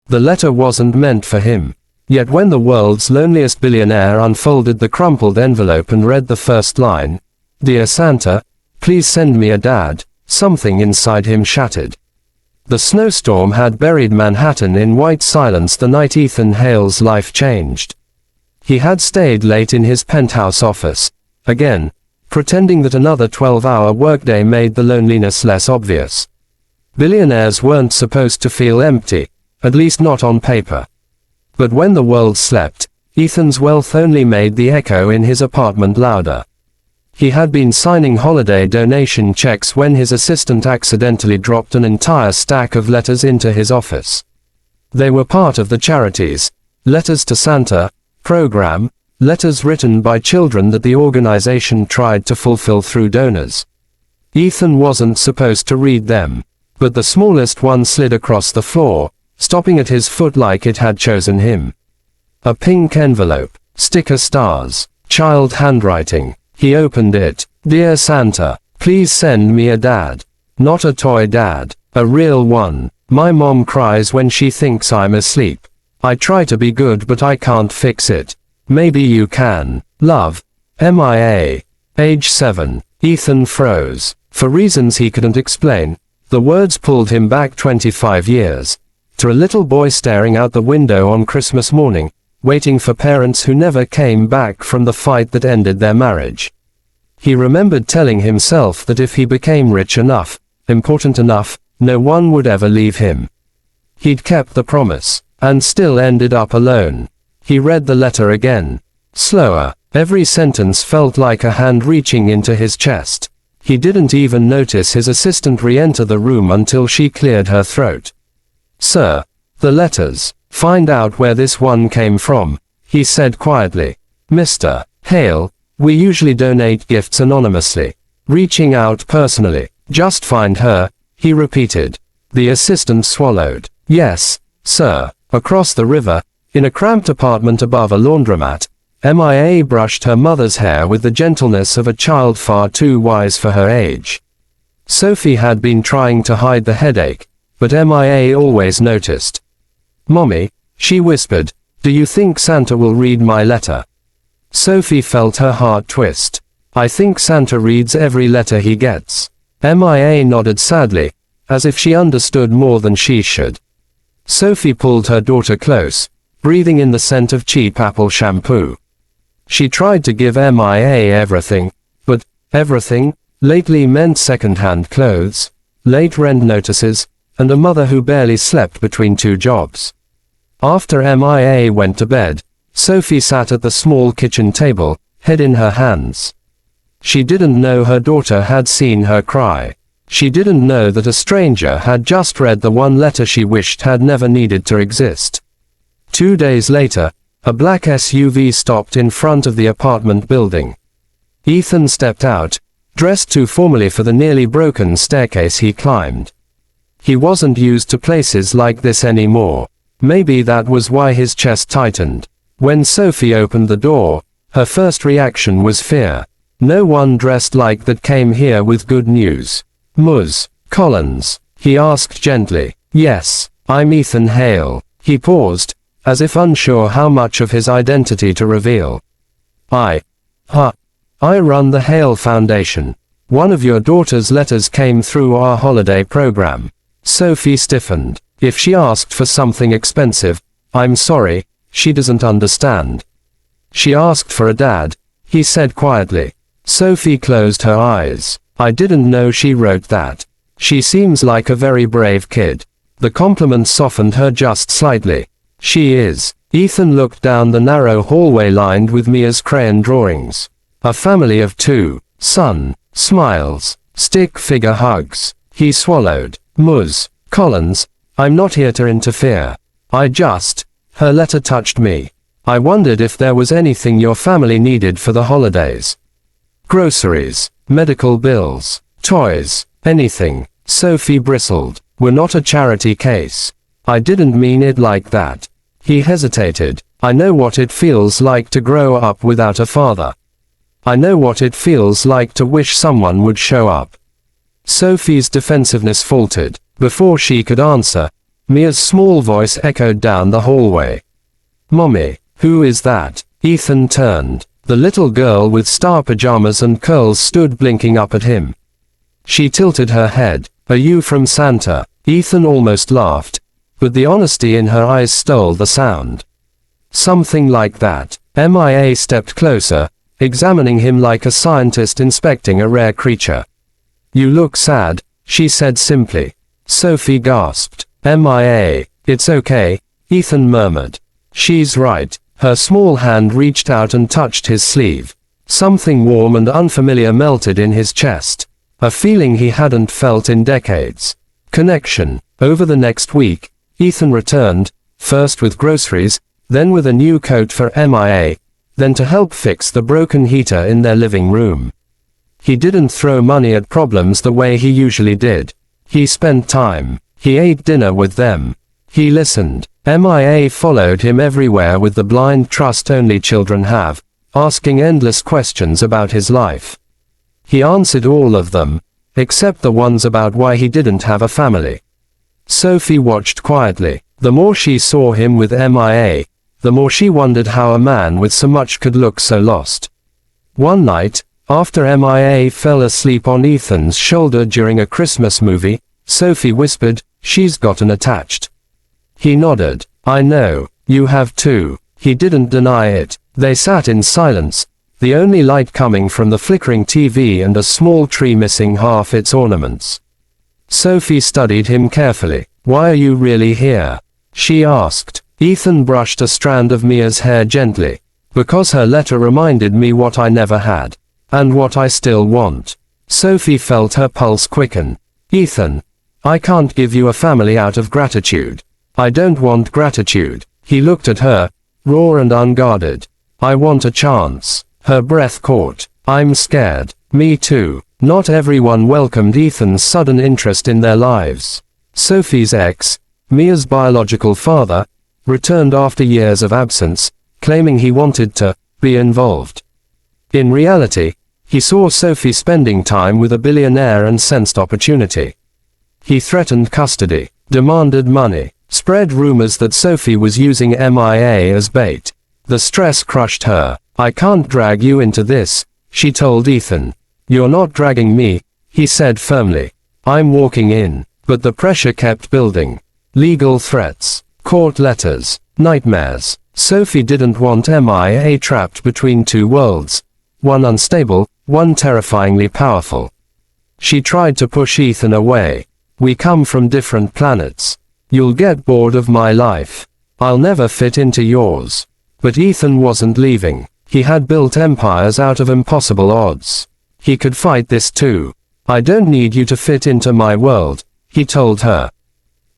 The letter wasn't meant for him. Yet when the world's loneliest billionaire unfolded the crumpled envelope and read the first line, "Dear Santa, please send me a dad," something inside him shattered. The snowstorm had buried Manhattan in white silence the night Ethan Hale's life changed. He had stayed late in his penthouse office, again, pretending that another 12-hour workday made the loneliness less obvious. Billionaires weren't supposed to feel empty, at least not on paper. But when the world slept, Ethan's wealth only made the echo in his apartment louder. He had been signing holiday donation checks when his assistant accidentally dropped an entire stack of letters into his office. They were part of the charity's Letters to Santa program, letters written by children that the organization tried to fulfill through donors. Ethan wasn't supposed to read them, but the smallest one slid across the floor, stopping at his foot like it had chosen him. A pink envelope, sticker stars, child handwriting. He opened it. "Dear Santa, please send me a dad. Not a toy dad, a real one. My mom cries when she thinks I'm asleep. I try to be good but I can't fix it. Maybe you can. Love. MIA. Age 7. Ethan froze. For reasons he couldn't explain, the words pulled him back 25 years. To a little boy staring out the window on Christmas morning, waiting for parents who never came back from the fight that ended their marriage. He remembered telling himself that if he became rich enough, important enough, no one would ever leave him. He'd kept the promise, and still ended up alone. He read the letter again. Slower. Every sentence felt like a hand reaching into his chest. He didn't even notice his assistant re-enter the room until she cleared her throat. "Sir, the letters. Find out where this one came from," he said quietly. "Mr. Hale, we usually donate gifts anonymously. Reaching out personally. Just find her," he repeated. The assistant swallowed. "Yes, sir." Across the river, in a cramped apartment above a laundromat, MIA brushed her mother's hair with the gentleness of a child far too wise for her age. Sophie had been trying to hide the headache, but MIA always noticed. "Mommy," she whispered, "do you think Santa will read my letter?" Sophie felt her heart twist. "I think Santa reads every letter he gets." MIA nodded sadly, as if she understood more than she should. Sophie pulled her daughter close, breathing in the scent of cheap apple shampoo. She tried to give MIA everything, but everything lately meant second-hand clothes, late rent notices, and a mother who barely slept between two jobs. After MIA went to bed, Sophie sat at the small kitchen table, head in her hands. She didn't know her daughter had seen her cry. She didn't know that a stranger had just read the one letter she wished had never needed to exist. 2 days later, a black SUV stopped in front of the apartment building. Ethan stepped out, dressed too formally for the nearly broken staircase he climbed. He wasn't used to places like this anymore. Maybe that was why his chest tightened. When Sophie opened the door, her first reaction was fear. No one dressed like that came here with good news. "Ms. Collins?" he asked gently. "Yes, I'm Ethan Hale." He paused, as if unsure how much of his identity to reveal. I run the Hale Foundation. One of your daughter's letters came through our holiday program." Sophie stiffened. If she asked for something expensive, "I'm sorry, she doesn't understand." "She asked for a dad," he said quietly. Sophie closed her eyes. "I didn't know she wrote that. She seems like a very brave kid." The compliment softened her just slightly. "She is." Ethan looked down the narrow hallway lined with Mia's crayon drawings. A family of 2. Sun. Smiles. Stick figure hugs. He swallowed. "Ms. Collins, I'm not here to interfere. Her letter touched me. I wondered if there was anything your family needed for the holidays. Groceries, medical bills, toys, anything." Sophie bristled. "We're not a charity case." "I didn't mean it like that." He hesitated. "I know what it feels like to grow up without a father. I know what it feels like to wish someone would show up." Sophie's defensiveness faltered. Before she could answer, Mia's small voice echoed down the hallway. "Mommy, who is that?" Ethan turned. The little girl with star pajamas and curls stood blinking up at him. She tilted her head. "Are you from Santa?" Ethan almost laughed, but the honesty in her eyes stole the sound. "Something like that." Mia stepped closer, examining him like a scientist inspecting a rare creature. "You look sad," she said simply. Sophie gasped. "Mia, it's okay," Ethan murmured. "She's right." Her small hand reached out and touched his sleeve. Something warm and unfamiliar melted in his chest. A feeling he hadn't felt in decades. Connection. Over the next week, Ethan returned, first with groceries, then with a new coat for Mia, then to help fix the broken heater in their living room. He didn't throw money at problems the way he usually did. He spent time. He ate dinner with them. He listened. Mia followed him everywhere with the blind trust only children have, asking endless questions about his life. He answered all of them, except the ones about why he didn't have a family. Sophie watched quietly. The more she saw him with Mia, the more she wondered how a man with so much could look so lost. One night, after Mia fell asleep on Ethan's shoulder during a Christmas movie, Sophie whispered, "She's gotten attached." He nodded. "I know, you have too." He didn't deny it. They sat in silence, the only light coming from the flickering TV and a small tree missing half its ornaments. Sophie studied him carefully. "Why are you really here?" she asked. Ethan brushed a strand of Mia's hair gently. "Because her letter reminded me what I never had. And what I still want." Sophie felt her pulse quicken. "Ethan, I can't give you a family out of gratitude. I don't want gratitude." He looked at her, raw and unguarded. "I want a chance." Her breath caught. "I'm scared." "Me too." Not everyone welcomed Ethan's sudden interest in their lives. Sophie's ex, Mia's biological father, returned after years of absence, claiming he wanted to be involved. In reality, he saw Sophie spending time with a billionaire and sensed opportunity. He threatened custody, demanded money, spread rumors that Sophie was using Mia as bait. The stress crushed her. "I can't drag you into this," she told Ethan. "You're not dragging me," he said firmly. "I'm walking in." But the pressure kept building. Legal threats, court letters, nightmares. Sophie didn't want Mia trapped between two worlds, one unstable, one terrifyingly powerful. She tried to push Ethan away. "We come from different planets. You'll get bored of my life. I'll never fit into yours." But Ethan wasn't leaving. He had built empires out of impossible odds. He could fight this too. "I don't need you to fit into my world," he told her.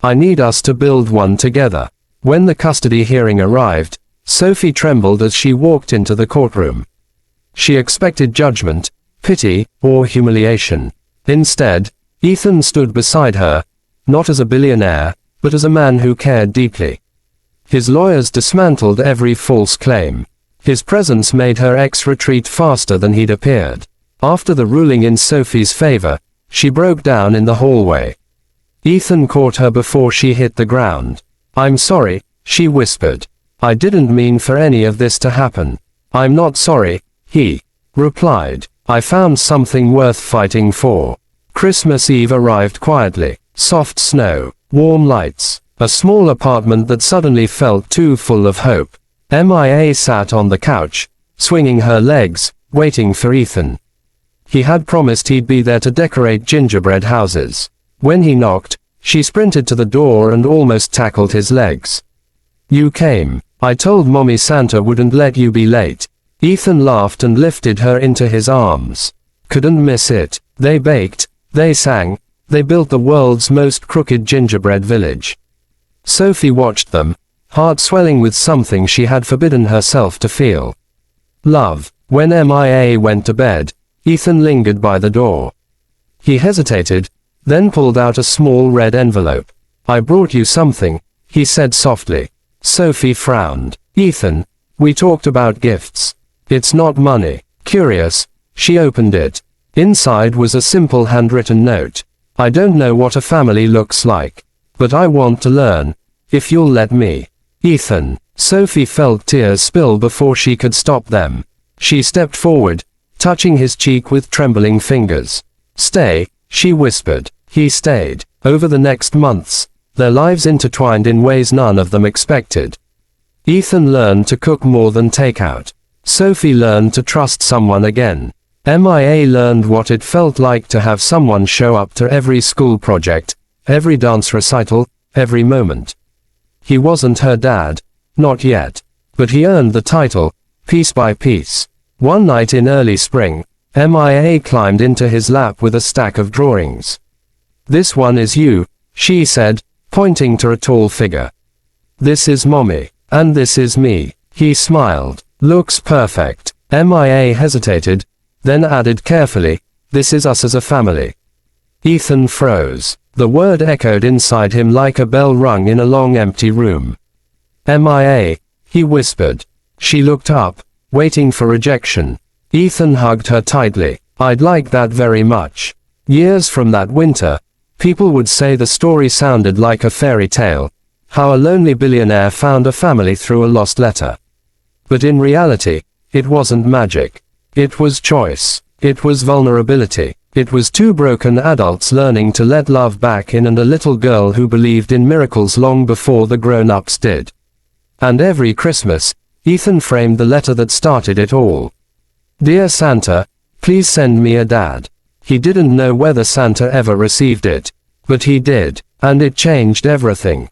"I need us to build one together." When the custody hearing arrived, Sophie trembled as she walked into the courtroom. She expected judgment, pity, or humiliation. Instead, Ethan stood beside her, not as a billionaire, but as a man who cared deeply. His lawyers dismantled every false claim. His presence made her ex retreat faster than he'd appeared. After the ruling in Sophie's favor, she broke down in the hallway. Ethan caught her before she hit the ground. "I'm sorry," she whispered. "I didn't mean for any of this to happen." "I'm not sorry," he replied. "I found something worth fighting for." Christmas Eve arrived quietly. Soft snow, warm lights, a small apartment that suddenly felt too full of hope. Mia sat on the couch, swinging her legs, waiting for Ethan. He had promised he'd be there to decorate gingerbread houses. When he knocked, she sprinted to the door and almost tackled his legs. "You came. I told Mommy Santa wouldn't let you be late." Ethan laughed and lifted her into his arms. Couldn't miss it. They baked, they sang, they built the world's most crooked gingerbread village. Sophie watched them, heart swelling with something she had forbidden herself to feel. Love. When Mia went to bed, Ethan lingered by the door. He hesitated, then pulled out a small red envelope. "I brought you something," he said softly. Sophie frowned. "Ethan, we talked about gifts. It's not money." Curious, she opened it. Inside was a simple handwritten note. "I don't know what a family looks like, But I want to learn. If you'll let me. Ethan. Sophie felt tears spill before she could stop them. She stepped forward, touching his cheek with trembling fingers. Stay, she whispered. He stayed. Over the next months, their lives intertwined in ways none of them expected. Ethan learned to cook more than takeout. Sophie learned to trust someone again. Mia learned what it felt like to have someone show up to every school project, every dance recital, every moment. He wasn't her dad, not yet. But he earned the title, piece by piece. One night in early spring, Mia climbed into his lap with a stack of drawings. This one is you, she said, pointing to a tall figure. This is mommy, and this is me. He smiled. Looks perfect. Mia hesitated, then added carefully, this is us as a family. Ethan froze. The word echoed inside him like a bell rung in a long empty room. Mia, he whispered. She looked up, waiting for rejection. Ethan hugged her tightly. I'd like that very much. Years from that winter, people would say the story sounded like a fairy tale, how a lonely billionaire found a family through a lost letter. But in reality, it wasn't magic. It was choice. It was vulnerability. It was two broken adults learning to let love back in and a little girl who believed in miracles long before the grown-ups did. And every Christmas, Ethan framed the letter that started it all. Dear Santa, please send me a dad. He didn't know whether Santa ever received it. But he did. And it changed everything.